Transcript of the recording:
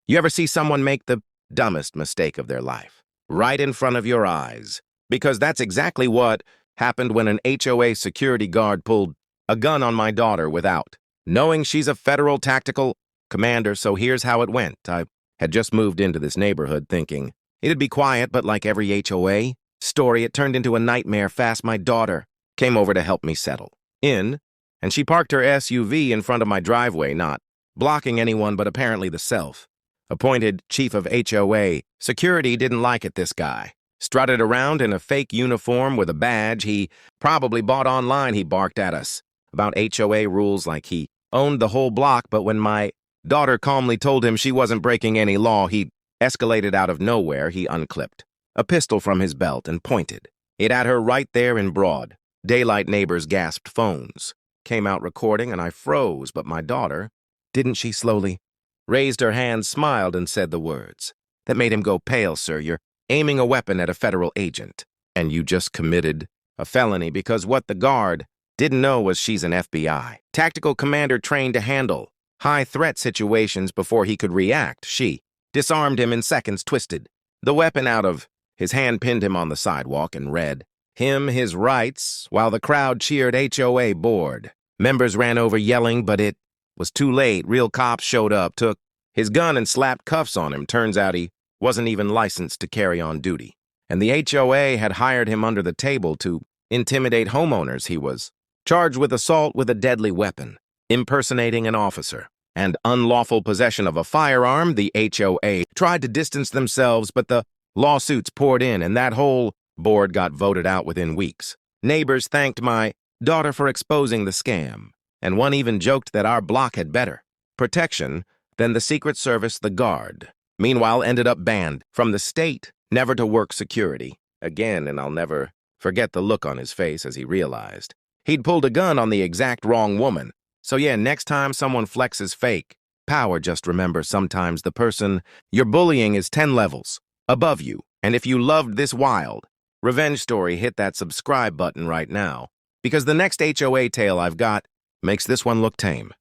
You ever see someone make the dumbest mistake of their life? Right in front of your eyes. Because that's exactly what happened when an HOA security guard pulled a gun on my daughter without knowing she's a federal tactical commander. So here's how it went. I had just moved into this neighborhood thinking it'd be quiet, but like every HOA story, it turned into a nightmare fast. My daughter came over to help me settle in, and she parked her SUV in front of my driveway, not blocking anyone but apparently the self-appointed chief of HOA security didn't like it. This guy strutted around in a fake uniform with a badge he probably bought online. He barked at us about HOA rules like he owned the whole block, but when my daughter calmly told him she wasn't breaking any law, he escalated out of nowhere. He unclipped a pistol from his belt and pointed it at her right there in broad daylight. Neighbors gasped, phones came out recording, and I froze. But my daughter, didn't she slowly raised her hand, smiled, and said the words that made him go pale. Sir, you're aiming a weapon at a federal agent, and you just committed a felony. Because what the guard didn't know was she's an FBI tactical commander trained to handle high-threat situations. Before he could react, she disarmed him in seconds, twisted the weapon out of his hand, pinned him on the sidewalk, and read him his rights while the crowd cheered. HOA board members ran over yelling, but it was too late. Real cops showed up, took his gun, and slapped cuffs on him. Turns out he wasn't even licensed to carry on duty, and the HOA had hired him under the table to intimidate homeowners. He was charged with assault with a deadly weapon, impersonating an officer, and unlawful possession of a firearm. The HOA tried to distance themselves, but the lawsuits poured in, and that whole board got voted out within weeks. Neighbors thanked my daughter for exposing the scam, and one even joked that our block had better protection than the Secret Service. The guard, meanwhile, ended up banned from the state, never to work security again, and I'll never forget the look on his face as he realized he'd pulled a gun on the exact wrong woman. So yeah, next time someone flexes fake power, just remember sometimes the person you're bullying is 10 levels above you. And if you loved this wild revenge story, hit that subscribe button right now, because the next HOA tale I've got makes this one look tame.